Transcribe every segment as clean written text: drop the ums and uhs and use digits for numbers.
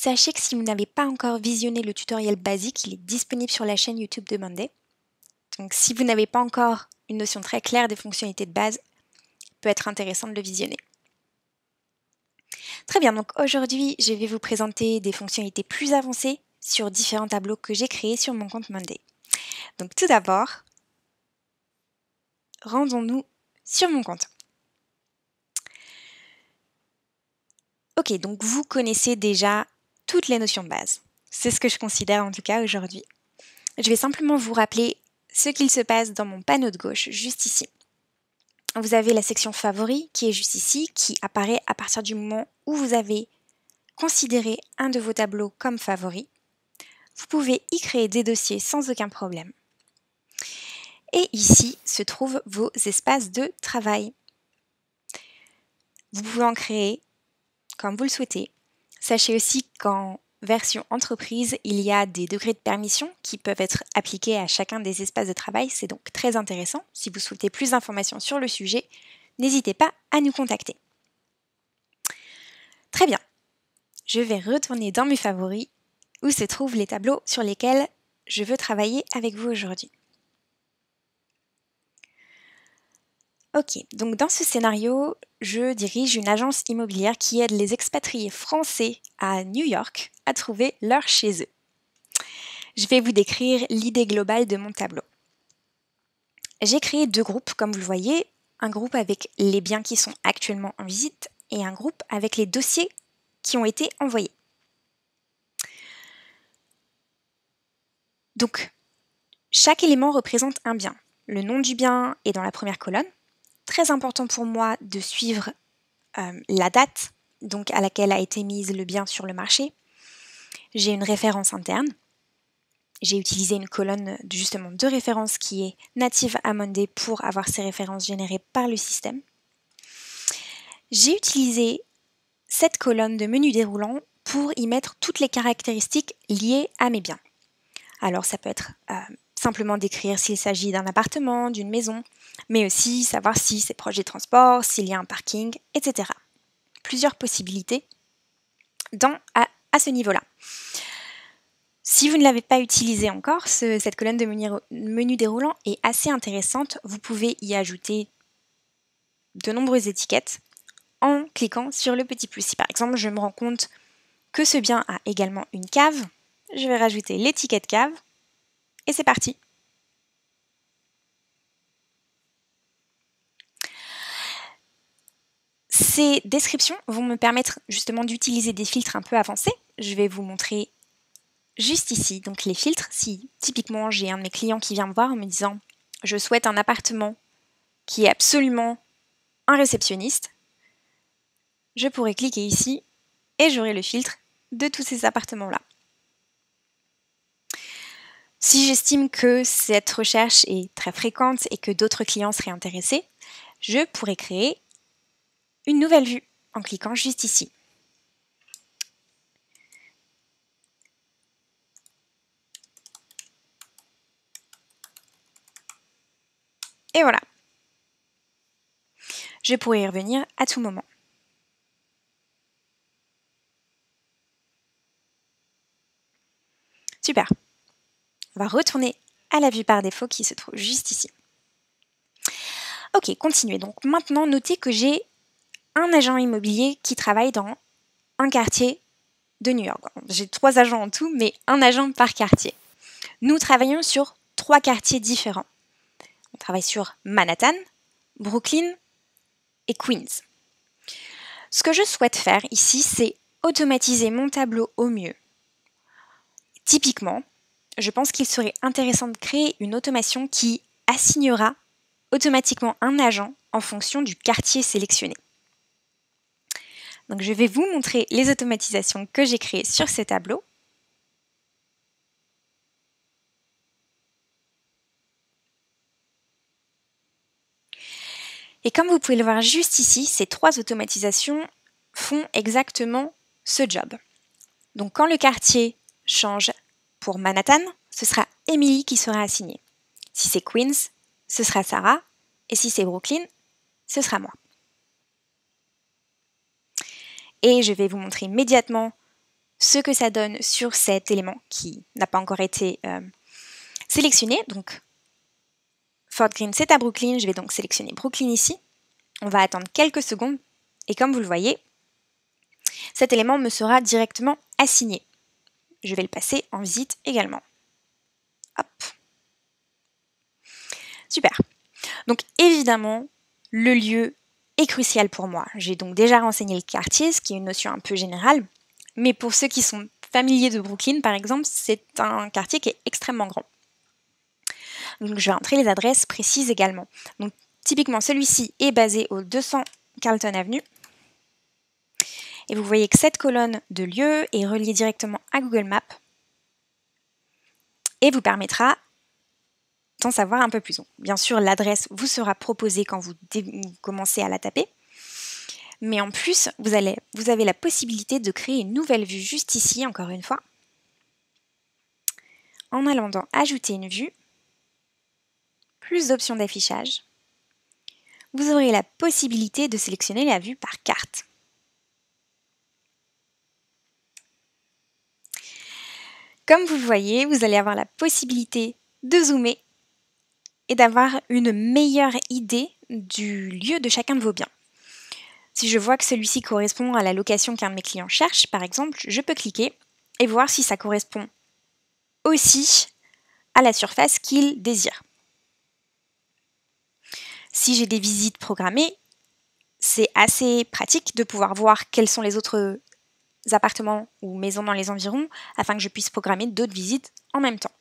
Sachez que si vous n'avez pas encore visionné le tutoriel basique, il est disponible sur la chaîne YouTube de Monday. Donc si vous n'avez pas encore une notion très claire des fonctionnalités de base, il peut être intéressant de le visionner. Très bien, donc aujourd'hui, je vais vous présenter des fonctionnalités plus avancées sur différents tableaux que j'ai créés sur mon compte Monday. Donc tout d'abord, rendons-nous sur mon compte. Ok, donc vous connaissez déjà toutes les notions de base. C'est ce que je considère en tout cas aujourd'hui. Je vais simplement vous rappeler ce qu'il se passe dans mon panneau de gauche, juste ici. Vous avez la section favoris qui est juste ici, qui apparaît à partir du moment où vous avez considéré un de vos tableaux comme favori. Vous pouvez y créer des dossiers sans aucun problème. Et ici se trouvent vos espaces de travail. Vous pouvez en créer comme vous le souhaitez. Sachez aussi qu'en version entreprise, il y a des degrés de permission qui peuvent être appliqués à chacun des espaces de travail. C'est donc très intéressant. Si vous souhaitez plus d'informations sur le sujet, n'hésitez pas à nous contacter. Très bien. Je vais retourner dans mes favoris où se trouvent les tableaux sur lesquels je veux travailler avec vous aujourd'hui. Ok, donc dans ce scénario, je dirige une agence immobilière qui aide les expatriés français à New York à trouver leur chez eux. Je vais vous décrire l'idée globale de mon tableau. J'ai créé deux groupes, comme vous le voyez, un groupe avec les biens qui sont actuellement en visite et un groupe avec les dossiers qui ont été envoyés. Donc, chaque élément représente un bien. Le nom du bien est dans la première colonne. Très important pour moi de suivre la date donc à laquelle a été mise le bien sur le marché. J'ai une référence interne. J'ai utilisé une colonne justement de référence qui est native à Monday pour avoir ces références générées par le système. J'ai utilisé cette colonne de menu déroulant pour y mettre toutes les caractéristiques liées à mes biens. Alors ça peut être simplement décrire s'il s'agit d'un appartement, d'une maison, mais aussi savoir si c'est proche des transports, s'il y a un parking, etc. Plusieurs possibilités à ce niveau-là. Si vous ne l'avez pas utilisé encore, cette colonne de menu déroulant est assez intéressante. Vous pouvez y ajouter de nombreuses étiquettes en cliquant sur le petit plus. Si par exemple je me rends compte que ce bien a également une cave, je vais rajouter l'étiquette cave et c'est parti. Ces descriptions vont me permettre justement d'utiliser des filtres un peu avancés. Je vais vous montrer juste ici, donc les filtres. Si typiquement j'ai un de mes clients qui vient me voir en me disant « Je souhaite un appartement qui est absolument un réceptionniste », je pourrais cliquer ici et j'aurai le filtre de tous ces appartements-là. Si j'estime que cette recherche est très fréquente et que d'autres clients seraient intéressés, je pourrais créer une nouvelle vue en cliquant juste ici. Et voilà. Je pourrais y revenir à tout moment. Super. On va retourner à la vue par défaut qui se trouve juste ici. Ok, continuez. Donc maintenant, notez que j'ai un agent immobilier qui travaille dans un quartier de New York. J'ai 3 agents en tout, mais un agent par quartier. Nous travaillons sur 3 quartiers différents. On travaille sur Manhattan, Brooklyn et Queens. Ce que je souhaite faire ici, c'est automatiser mon tableau au mieux. Typiquement, je pense qu'il serait intéressant de créer une automation qui assignera automatiquement un agent en fonction du quartier sélectionné. Donc je vais vous montrer les automatisations que j'ai créées sur ce tableau. Et comme vous pouvez le voir juste ici, ces 3 automatisations font exactement ce job. Donc quand le quartier change pour Manhattan, ce sera Emily qui sera assignée. Si c'est Queens, ce sera Sarah. Et si c'est Brooklyn, ce sera moi. Et je vais vous montrer immédiatement ce que ça donne sur cet élément qui n'a pas encore été sélectionné. Donc, Fort Greene, c'est à Brooklyn. Je vais donc sélectionner Brooklyn ici. On va attendre quelques secondes. Et comme vous le voyez, cet élément me sera directement assigné. Je vais le passer en visite également. Hop. Super. Donc évidemment, le lieu est crucial pour moi. J'ai donc déjà renseigné le quartier, ce qui est une notion un peu générale. Mais pour ceux qui sont familiers de Brooklyn, par exemple, c'est un quartier qui est extrêmement grand. Donc je vais entrer les adresses précises également. Donc typiquement, celui-ci est basé au 200 Carlton Avenue. Et vous voyez que cette colonne de lieu est reliée directement à Google Maps et vous permettra d'en savoir un peu plus. Bien sûr, l'adresse vous sera proposée quand vous commencez à la taper. Mais en plus, vous avez la possibilité de créer une nouvelle vue juste ici, encore une fois. En allant dans Ajouter une vue, plus d'options d'affichage, vous aurez la possibilité de sélectionner la vue par carte. Comme vous le voyez, vous allez avoir la possibilité de zoomer et d'avoir une meilleure idée du lieu de chacun de vos biens. Si je vois que celui-ci correspond à la location qu'un de mes clients cherche, par exemple, je peux cliquer et voir si ça correspond aussi à la surface qu'il désire. Si j'ai des visites programmées, c'est assez pratique de pouvoir voir quels sont les autres appartements ou maisons dans les environs afin que je puisse programmer d'autres visites en même temps.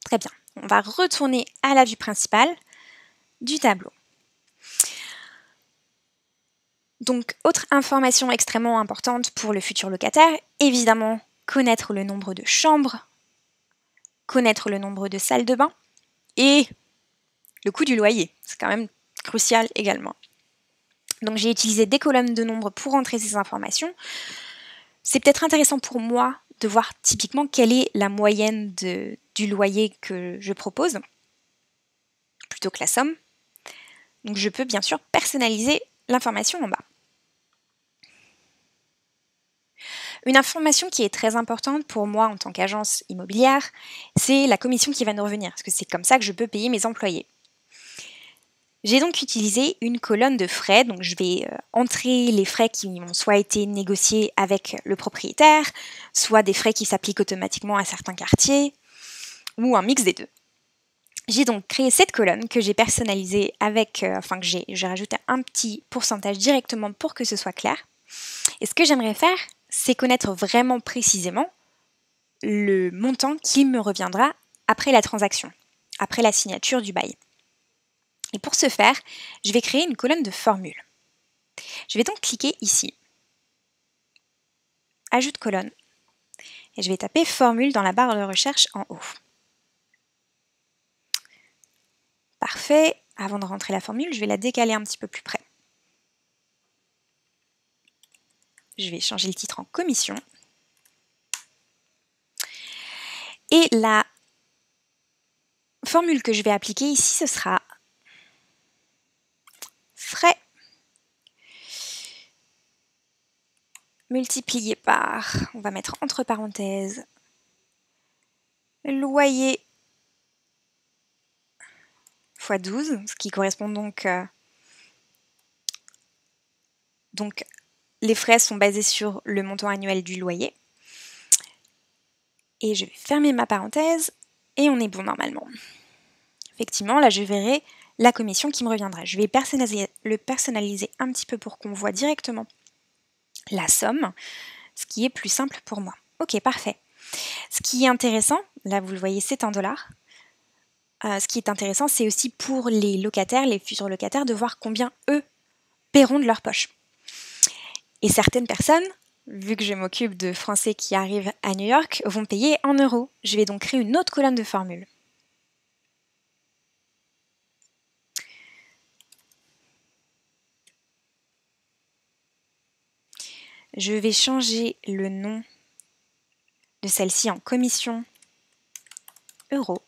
Très bien, on va retourner à la vue principale du tableau. Donc, autre information extrêmement importante pour le futur locataire, évidemment, connaître le nombre de chambres, connaître le nombre de salles de bain et le coût du loyer. C'est quand même crucial également. Donc, j'ai utilisé des colonnes de nombres pour entrer ces informations. C'est peut-être intéressant pour moi de voir typiquement quelle est la moyenne du loyer que je propose, plutôt que la somme. Donc, je peux bien sûr personnaliser l'information en bas. Une information qui est très importante pour moi en tant qu'agence immobilière, c'est la commission qui va nous revenir, parce que c'est comme ça que je peux payer mes employés. J'ai donc utilisé une colonne de frais, donc je vais entrer les frais qui ont soit été négociés avec le propriétaire, soit des frais qui s'appliquent automatiquement à certains quartiers, ou un mix des deux. J'ai donc créé cette colonne que j'ai personnalisée avec, que j'ai rajouté un petit pourcentage directement pour que ce soit clair. Et ce que j'aimerais faire, c'est connaître vraiment précisément le montant qui me reviendra après la transaction, après la signature du bail. Et pour ce faire, je vais créer une colonne de formules. Je vais donc cliquer ici, Ajoute colonne, et je vais taper formule dans la barre de recherche en haut. Parfait. Avant de rentrer la formule, je vais la décaler un petit peu plus près. Je vais changer le titre en commission. Et la formule que je vais appliquer ici, ce sera frais multiplié par, on va mettre entre parenthèses, loyer fois 12, ce qui correspond donc les frais sont basés sur le montant annuel du loyer. Et je vais fermer ma parenthèse et on est bon normalement. Effectivement, là je verrai la commission qui me reviendra. Je vais le personnaliser un petit peu pour qu'on voit directement la somme, ce qui est plus simple pour moi. Ok, parfait. Ce qui est intéressant, là vous le voyez, c'est en dollars. Ce qui est intéressant, c'est aussi pour les locataires, les futurs locataires, de voir combien eux paieront de leur poche. Et certaines personnes, vu que je m'occupe de Français qui arrivent à New York, vont payer en euros. Je vais donc créer une autre colonne de formules. Je vais changer le nom de celle-ci en commission euros.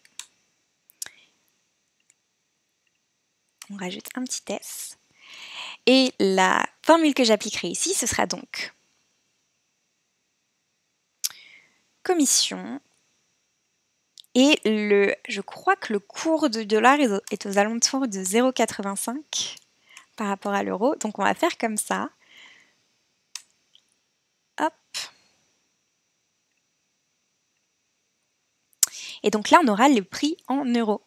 On rajoute un petit S. Et la formule que j'appliquerai ici, ce sera donc commission. Et je crois que le cours du dollar est aux alentours de 0,85 par rapport à l'euro. Donc on va faire comme ça. Hop. Et donc là, on aura le prix en euros.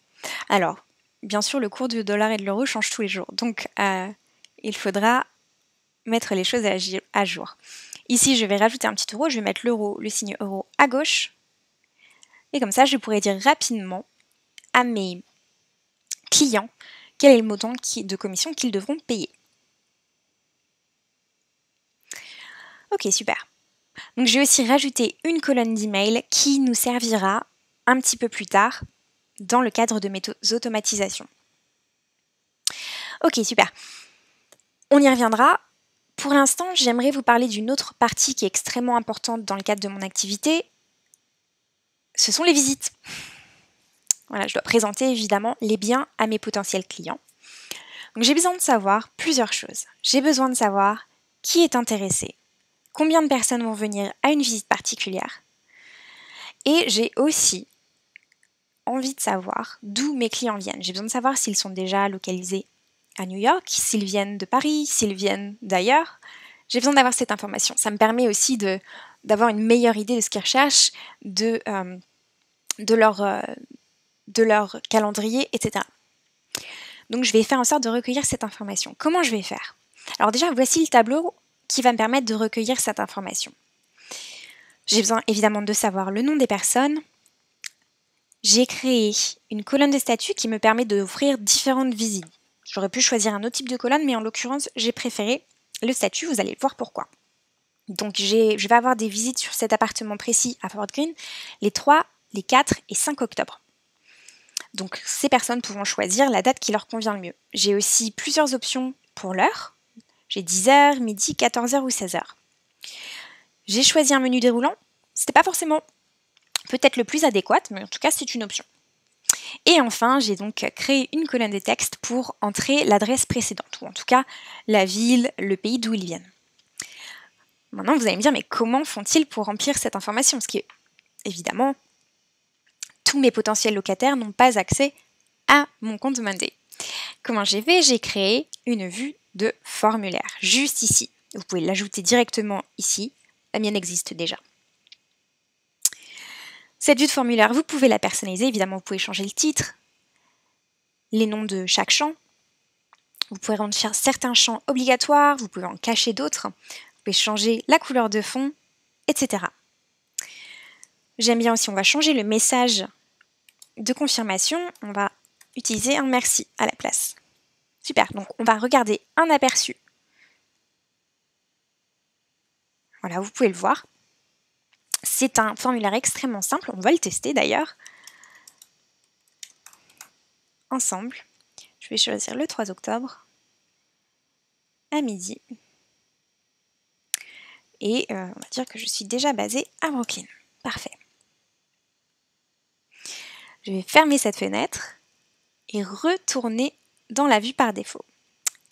Alors, bien sûr, le cours du dollar et de l'euro change tous les jours. Donc, il faudra mettre les choses à jour. Ici, je vais rajouter un petit euro. Je vais mettre l'euro, le signe euro à gauche. Et comme ça, je pourrai dire rapidement à mes clients quel est le montant de commission qu'ils devront payer. Ok, super. Donc, je vais aussi rajouter une colonne d'email qui nous servira un petit peu plus tard dans le cadre de mes automatisations. Ok, super. On y reviendra. Pour l'instant, j'aimerais vous parler d'une autre partie qui est extrêmement importante dans le cadre de mon activité. Ce sont les visites. Voilà, je dois présenter évidemment les biens à mes potentiels clients. Donc j'ai besoin de savoir plusieurs choses. J'ai besoin de savoir qui est intéressé, combien de personnes vont venir à une visite particulière. Et j'ai aussi envie de savoir d'où mes clients viennent. J'ai besoin de savoir s'ils sont déjà localisés à New York, s'ils viennent de Paris, s'ils viennent d'ailleurs. J'ai besoin d'avoir cette information. Ça me permet aussi d'avoir une meilleure idée de ce qu'ils recherchent, de leur calendrier, etc. Donc je vais faire en sorte de recueillir cette information. Comment je vais faire? Alors déjà, voici le tableau qui va me permettre de recueillir cette information. J'ai besoin évidemment de savoir le nom des personnes. J'ai créé une colonne de statut qui me permet d'offrir différentes visites. J'aurais pu choisir un autre type de colonne, mais en l'occurrence, j'ai préféré le statut, vous allez voir pourquoi. Donc je vais avoir des visites sur cet appartement précis à Fort Greene les 3, les 4 et 5 octobre. Donc ces personnes pourront choisir la date qui leur convient le mieux. J'ai aussi plusieurs options pour l'heure. J'ai 10h, midi, 14h ou 16h. J'ai choisi un menu déroulant. C'était pas forcément peut-être le plus adéquat, mais en tout cas c'est une option. Et enfin, j'ai donc créé une colonne de texte pour entrer l'adresse précédente, ou en tout cas la ville, le pays d'où ils viennent. Maintenant, vous allez me dire, mais comment font-ils pour remplir cette information? Parce que, évidemment, tous mes potentiels locataires n'ont pas accès à mon compte Monday. Comment j'ai fait? J'ai créé une vue de formulaire, juste ici. Vous pouvez l'ajouter directement ici. La mienne existe déjà. Cette vue de formulaire, vous pouvez la personnaliser. Évidemment, vous pouvez changer le titre, les noms de chaque champ. Vous pouvez rendre certains champs obligatoires, vous pouvez en cacher d'autres. Vous pouvez changer la couleur de fond, etc. J'aime bien aussi, on va changer le message de confirmation. On va utiliser un merci à la place. Super, donc on va regarder un aperçu. Voilà, vous pouvez le voir. C'est un formulaire extrêmement simple, on va le tester d'ailleurs. Ensemble, je vais choisir le 3 octobre à midi. Et on va dire que je suis déjà basée à Brooklyn. Parfait. Je vais fermer cette fenêtre et retourner dans la vue par défaut.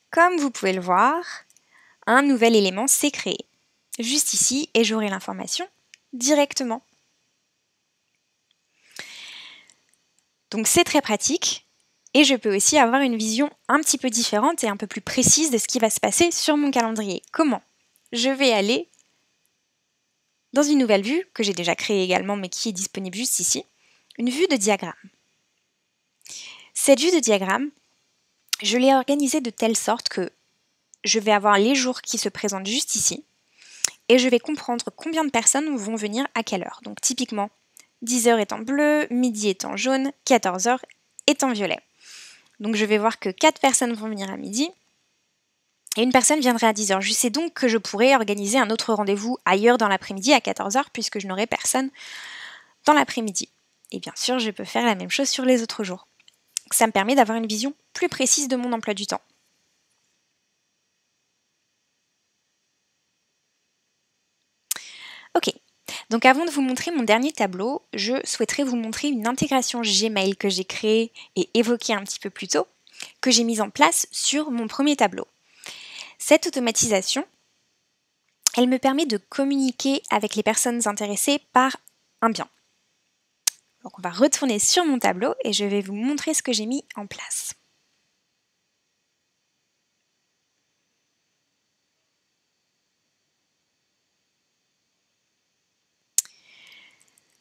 Comme vous pouvez le voir, un nouvel élément s'est créé. Juste ici, et j'aurai l'information directement. Donc c'est très pratique et je peux aussi avoir une vision un petit peu différente et un peu plus précise de ce qui va se passer sur mon calendrier. Comment? Je vais aller dans une nouvelle vue que j'ai déjà créée également mais qui est disponible juste ici, une vue de diagramme. Cette vue de diagramme, je l'ai organisée de telle sorte que je vais avoir les jours qui se présentent juste ici et je vais comprendre combien de personnes vont venir à quelle heure. Donc typiquement, 10h est en bleu, midi est en jaune, 14h est en violet. Donc je vais voir que 4 personnes vont venir à midi et une personne viendrait à 10h. Je sais donc que je pourrais organiser un autre rendez-vous ailleurs dans l'après-midi à 14h puisque je n'aurai personne dans l'après-midi. Et bien sûr, je peux faire la même chose sur les autres jours. Donc ça me permet d'avoir une vision plus précise de mon emploi du temps. Ok, donc avant de vous montrer mon dernier tableau, je souhaiterais vous montrer une intégration Gmail que j'ai créée et évoquée un petit peu plus tôt, que j'ai mise en place sur mon premier tableau. Cette automatisation, elle me permet de communiquer avec les personnes intéressées par un bien. Donc on va retourner sur mon tableau et je vais vous montrer ce que j'ai mis en place.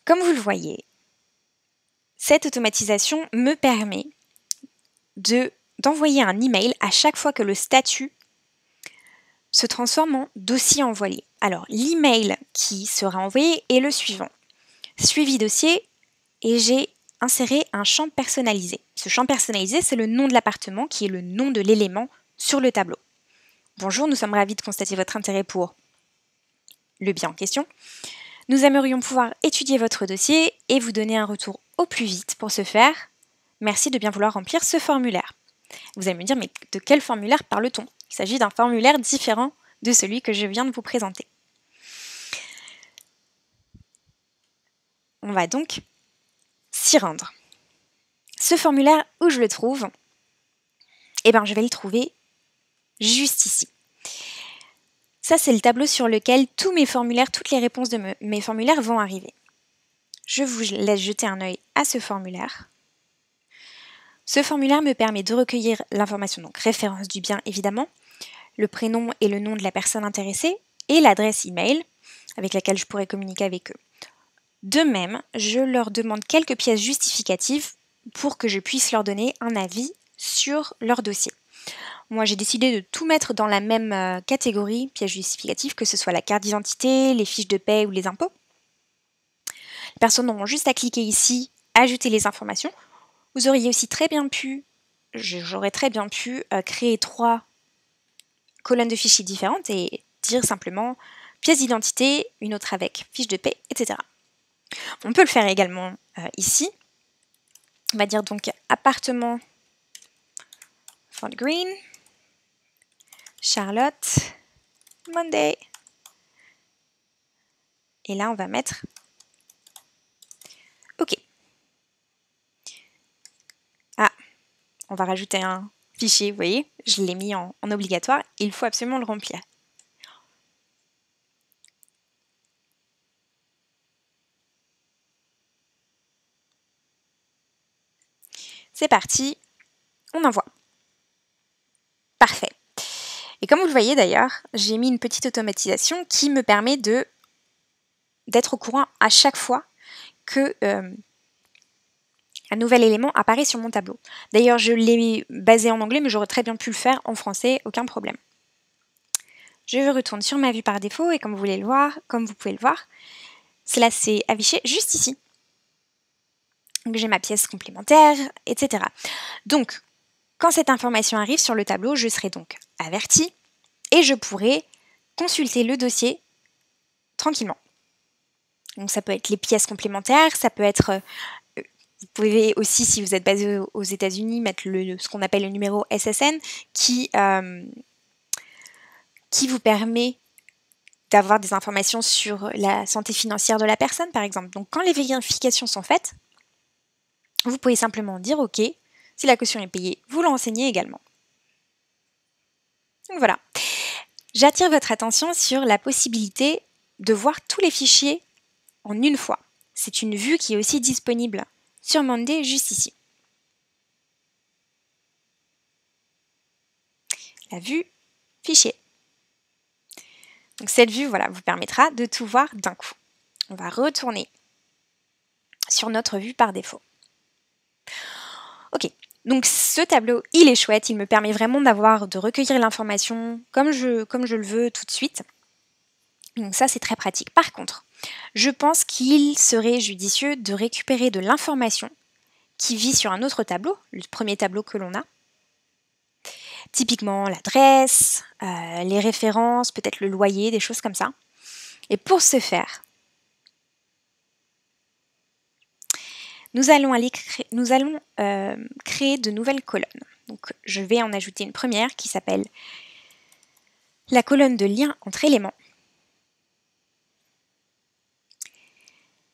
Comme vous le voyez, cette automatisation me permet d'envoyer un email à chaque fois que le statut se transforme en dossier envoyé. Alors l'email qui sera envoyé est le suivant. Suivi dossier, et j'ai inséré un champ personnalisé. Ce champ personnalisé, c'est le nom de l'appartement qui est le nom de l'élément sur le tableau. Bonjour, nous sommes ravis de constater votre intérêt pour le bien en question. Nous aimerions pouvoir étudier votre dossier et vous donner un retour au plus vite. Pour ce faire, merci de bien vouloir remplir ce formulaire. Vous allez me dire, mais de quel formulaire parle-t-on? Il s'agit d'un formulaire différent de celui que je viens de vous présenter. On va donc s'y rendre. Ce formulaire, où je le trouve? Eh bien, je vais le trouver juste ici. Ça, c'est le tableau sur lequel tous mes formulaires, toutes les réponses de mes formulaires vont arriver. Je vous laisse jeter un œil à ce formulaire. Ce formulaire me permet de recueillir l'information, donc référence du bien évidemment, le prénom et le nom de la personne intéressée et l'adresse email avec laquelle je pourrais communiquer avec eux. De même, je leur demande quelques pièces justificatives pour que je puisse leur donner un avis sur leur dossier. Moi, j'ai décidé de tout mettre dans la même catégorie, pièces justificatives, que ce soit la carte d'identité, les fiches de paie ou les impôts. Les personnes auront juste à cliquer ici, ajouter les informations. Vous auriez aussi très bien pu, j'aurais très bien pu créer 3 colonnes de fichiers différentes et dire simplement pièce d'identité, une autre avec fiche de paie, etc. On peut le faire également ici. On va dire donc appartement Font Green, Charlotte, Monday. Et là, on va mettre OK. Ah, on va rajouter un fichier, vous voyez, je l'ai mis en obligatoire. Il faut absolument le remplir. C'est parti, on envoie. Parfait. Et comme vous le voyez d'ailleurs, j'ai mis une petite automatisation qui me permet d'être au courant à chaque fois que un nouvel élément apparaît sur mon tableau. D'ailleurs, je l'ai basé en anglais, mais j'aurais très bien pu le faire en français, aucun problème. Je retourne sur ma vue par défaut et comme vous pouvez le voir, cela s'est affiché juste ici. Donc j'ai ma pièce complémentaire, etc. Donc, quand cette information arrive sur le tableau, je serai donc avertie et je pourrai consulter le dossier tranquillement. Donc ça peut être les pièces complémentaires, ça peut être, vous pouvez aussi, si vous êtes basé aux États-Unis, mettre ce qu'on appelle le numéro SSN qui vous permet d'avoir des informations sur la santé financière de la personne, par exemple. Donc quand les vérifications sont faites, vous pouvez simplement dire OK, si la caution est payée, vous le renseignez également. Donc voilà. J'attire votre attention sur la possibilité de voir tous les fichiers en une fois. C'est une vue qui est aussi disponible sur Monday juste ici. La vue fichier. Donc cette vue, voilà, vous permettra de tout voir d'un coup. On va retourner sur notre vue par défaut. Ok, donc ce tableau, il est chouette, il me permet vraiment de recueillir l'information comme je le veux tout de suite. Donc ça, c'est très pratique. Par contre, je pense qu'il serait judicieux de récupérer de l'information qui vit sur un autre tableau, le premier tableau que l'on a. Typiquement l'adresse, les références, peut-être le loyer, des choses comme ça. Et pour ce faire, nous allons créer de nouvelles colonnes. Donc, je vais en ajouter une première qui s'appelle la colonne de lien entre éléments.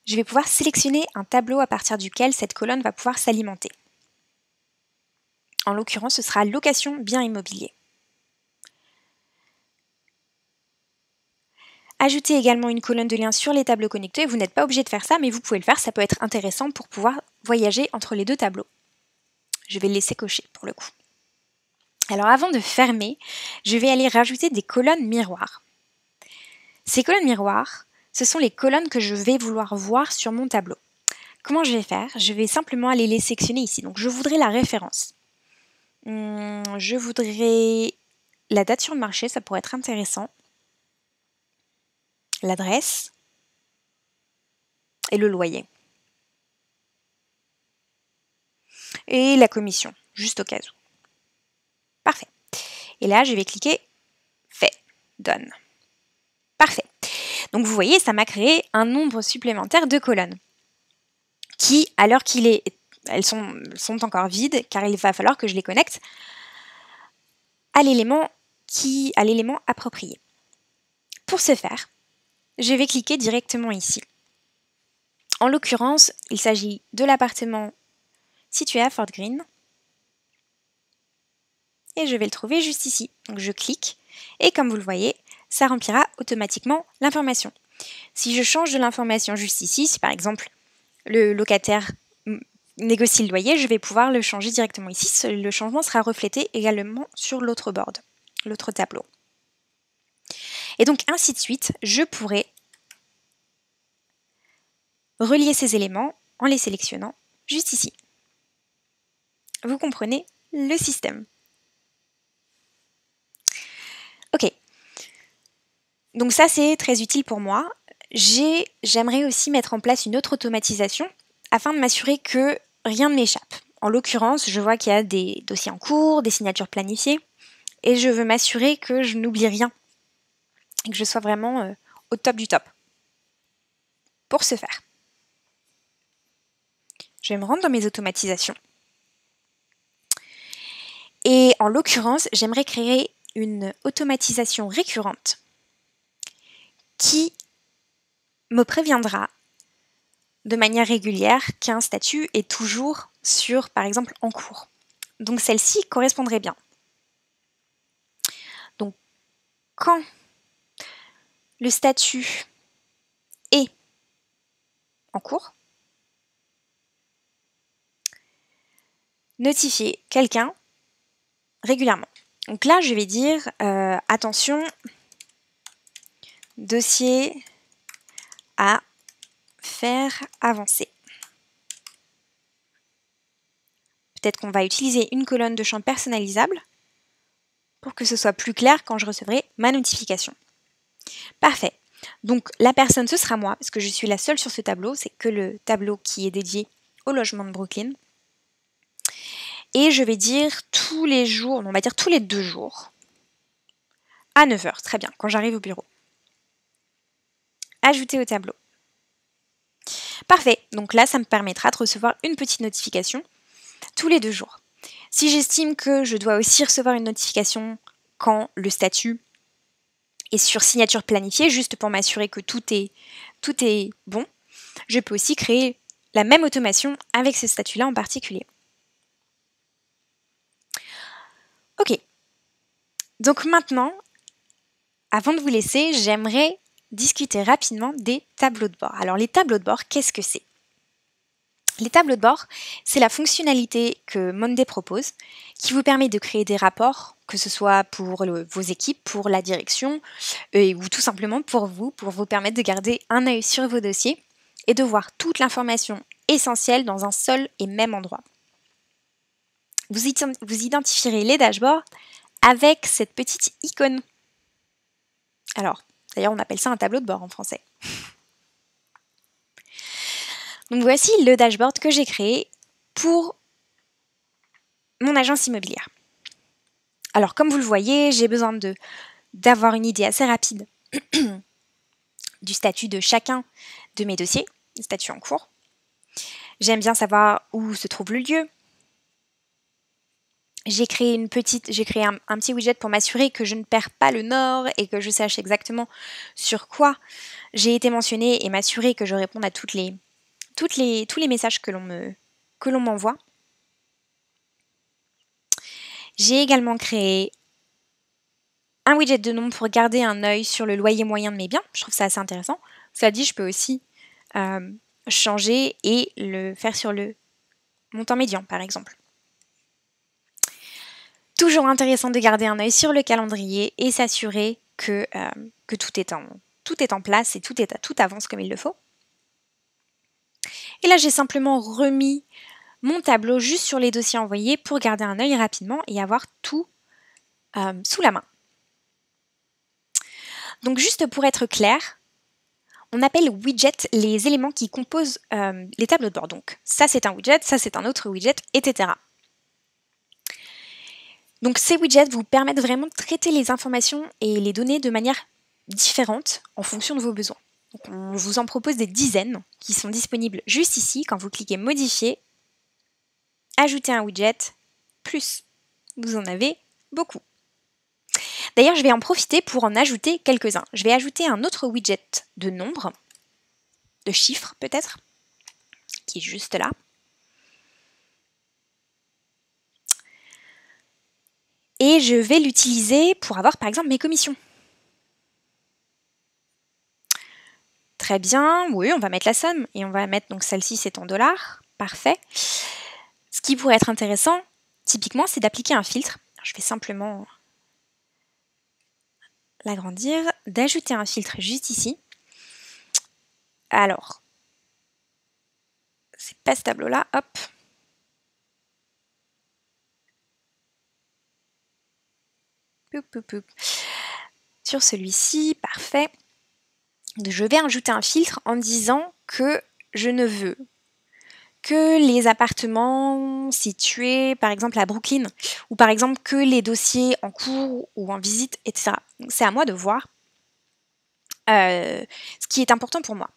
Je vais pouvoir sélectionner un tableau à partir duquel cette colonne va pouvoir s'alimenter. En l'occurrence, ce sera location bien immobilier. Ajoutez également une colonne de lien sur les tableaux connectés. Vous n'êtes pas obligé de faire ça, mais vous pouvez le faire. Ça peut être intéressant pour pouvoir voyager entre les deux tableaux. Je vais le laisser cocher pour le coup. Alors avant de fermer, je vais aller rajouter des colonnes miroirs. Ces colonnes miroirs, ce sont les colonnes que je vais vouloir voir sur mon tableau. Comment je vais faire? Je vais simplement aller les sectionner ici. Donc je voudrais la référence. Je voudrais la date sur le marché, ça pourrait être intéressant. L'adresse et le loyer. Et la commission, juste au cas où. Parfait. Et là, je vais cliquer fait, done. Parfait. Donc vous voyez, ça m'a créé un nombre supplémentaire de colonnes qui, à l'heure qu'il est, elles sont encore vides car il va falloir que je les connecte à l'élément approprié. Pour ce faire, je vais cliquer directement ici. En l'occurrence, il s'agit de l'appartement situé à Fort Greene. Et je vais le trouver juste ici. Donc je clique et comme vous le voyez, ça remplira automatiquement l'information. Si je change de l'information juste ici, si par exemple le locataire négocie le loyer, je vais pouvoir le changer directement ici. Le changement sera reflété également sur l'autre board, l'autre tableau. Et donc ainsi de suite, je pourrai relier ces éléments en les sélectionnant juste ici. Vous comprenez le système. Ok. Donc ça, c'est très utile pour moi. J'aimerais aussi mettre en place une autre automatisation afin de m'assurer que rien ne m'échappe. En l'occurrence, je vois qu'il y a des dossiers en cours, des signatures planifiées, et je veux m'assurer que je n'oublie rien et que je sois vraiment au top du top. Pour ce faire, je vais me rendre dans mes automatisations. Et en l'occurrence, j'aimerais créer une automatisation récurrente qui me préviendra de manière régulière qu'un statut est toujours sur, par exemple, en cours. Donc celle-ci correspondrait bien. Donc quand le statut est en cours, notifier quelqu'un régulièrement. Donc là, je vais dire attention, dossier à faire avancer. Peut-être qu'on va utiliser une colonne de champ personnalisable pour que ce soit plus clair quand je recevrai ma notification. Parfait. Donc la personne, ce sera moi, parce que je suis la seule sur ce tableau. C'est que le tableau qui est dédié au logement de Brooklyn. Et je vais dire tous les jours, on va dire tous les 2 jours, à 9 h, très bien, quand j'arrive au bureau. Ajouter au tableau. Parfait, donc là, ça me permettra de recevoir une petite notification tous les 2 jours. Si j'estime que je dois aussi recevoir une notification quand le statut est sur signature planifiée, juste pour m'assurer que tout est bon, je peux aussi créer la même automation avec ce statut-là en particulier. Ok, donc maintenant, avant de vous laisser, j'aimerais discuter rapidement des tableaux de bord. Alors les tableaux de bord, qu'est-ce que c'est? Les tableaux de bord, c'est la fonctionnalité que Monday propose qui vous permet de créer des rapports, que ce soit pour vos équipes, pour la direction, ou tout simplement pour vous permettre de garder un œil sur vos dossiers et de voir toute l'information essentielle dans un seul et même endroit. Vous identifierez les dashboards avec cette petite icône. Alors, d'ailleurs, on appelle ça un tableau de bord en français. Donc voici le dashboard que j'ai créé pour mon agence immobilière. Alors, comme vous le voyez, j'ai besoin d'avoir une idée assez rapide du statut de chacun de mes dossiers, le statut en cours. J'aime bien savoir où se trouve le lieu. J'ai créé un petit widget pour m'assurer que je ne perds pas le nord et que je sache exactement sur quoi j'ai été mentionnée et m'assurer que je réponde à tous les messages que l'on m'envoie. J'ai également créé un widget de nombre pour garder un œil sur le loyer moyen de mes biens. Je trouve ça assez intéressant. Cela dit, je peux aussi changer et le faire sur le montant médian, par exemple. Toujours intéressant de garder un œil sur le calendrier et s'assurer que tout est en place et tout avance comme il le faut. Et là, j'ai simplement remis mon tableau juste sur les dossiers envoyés pour garder un œil rapidement et avoir tout sous la main. Donc juste pour être clair, on appelle widget les éléments qui composent les tableaux de bord. Donc ça c'est un widget, ça c'est un autre widget, etc. Donc ces widgets vous permettent vraiment de traiter les informations et les données de manière différente en fonction de vos besoins. Donc on vous en propose des dizaines qui sont disponibles juste ici quand vous cliquez modifier, ajouter un widget, plus. Vous en avez beaucoup. D'ailleurs, je vais en profiter pour en ajouter quelques-uns. Je vais ajouter un autre widget de nombres, de chiffres peut-être, qui est juste là. Et je vais l'utiliser pour avoir par exemple mes commissions. Très bien, oui, on va mettre la somme et on va mettre donc celle-ci, c'est en dollars. Parfait. Ce qui pourrait être intéressant, typiquement, c'est d'appliquer un filtre. Alors, je vais simplement l'agrandir, d'ajouter un filtre juste ici. Alors, c'est pas ce tableau-là, hop. Sur celui-ci, parfait. Je vais ajouter un filtre en disant que je ne veux que les appartements situés par exemple à Brooklyn ou par exemple que les dossiers en cours ou en visite, etc. Donc c'est à moi de voir ce qui est important pour moi.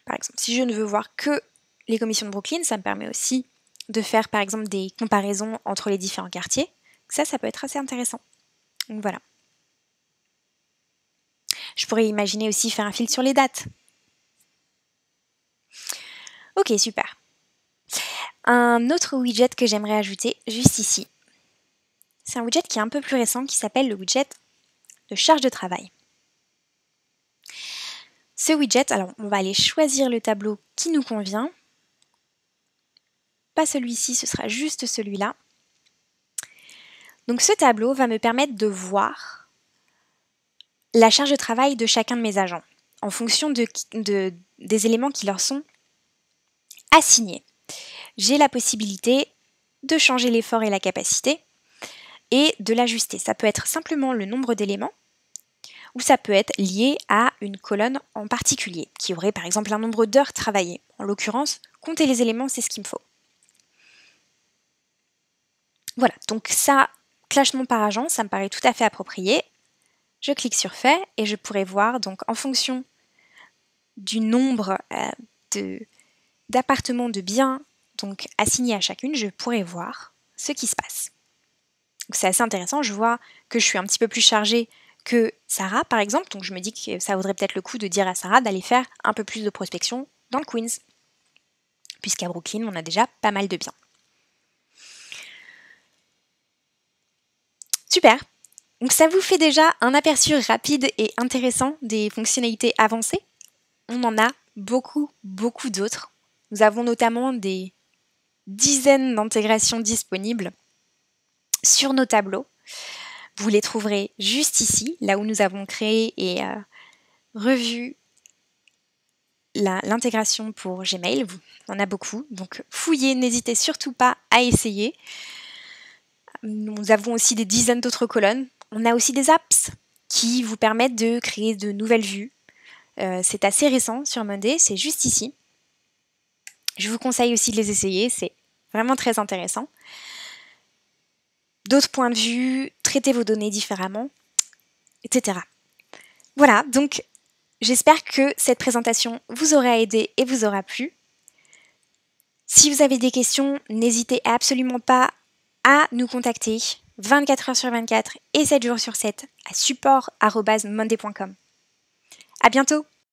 Par exemple, si je ne veux voir que les commissions de Brooklyn, ça me permet aussi de faire par exemple des comparaisons entre les différents quartiers. Ça peut être assez intéressant. Donc voilà. Je pourrais imaginer aussi faire un filtre sur les dates. Ok, super. Un autre widget que j'aimerais ajouter juste ici, c'est un widget qui est un peu plus récent qui s'appelle le widget de charge de travail. Ce widget, alors on va aller choisir le tableau qui nous convient. Pas celui-ci, ce sera juste celui-là. Donc ce tableau va me permettre de voir la charge de travail de chacun de mes agents en fonction des éléments qui leur sont assignés. J'ai la possibilité de changer l'effort et la capacité et de l'ajuster. Ça peut être simplement le nombre d'éléments ou ça peut être lié à une colonne en particulier qui aurait par exemple un nombre d'heures travaillées. En l'occurrence, compter les éléments, c'est ce qu'il me faut. Voilà, donc ça, classement par agent, ça me paraît tout à fait approprié. Je clique sur fait et je pourrais voir donc en fonction du nombre d'appartements, de biens donc assignés à chacune, je pourrais voir ce qui se passe. C'est assez intéressant, je vois que je suis un petit peu plus chargée que Sarah par exemple, donc je me dis que ça vaudrait peut-être le coup de dire à Sarah d'aller faire un peu plus de prospection dans le Queens, puisqu'à Brooklyn on a déjà pas mal de biens. Super! Donc ça vous fait déjà un aperçu rapide et intéressant des fonctionnalités avancées. On en a beaucoup d'autres. Nous avons notamment des dizaines d'intégrations disponibles sur nos tableaux. Vous les trouverez juste ici, là où nous avons créé et revu l'intégration pour Gmail. On en a beaucoup, donc fouillez, n'hésitez surtout pas à essayer. Nous avons aussi des dizaines d'autres colonnes. On a aussi des apps qui vous permettent de créer de nouvelles vues. C'est assez récent sur Monday, c'est juste ici. Je vous conseille aussi de les essayer, c'est vraiment très intéressant. D'autres points de vue, traitez vos données différemment, etc. Voilà, donc j'espère que cette présentation vous aura aidé et vous aura plu. Si vous avez des questions, n'hésitez absolument pas à nous contacter 24 heures sur 24 et 7 jours sur 7 à support@monday.com. À bientôt!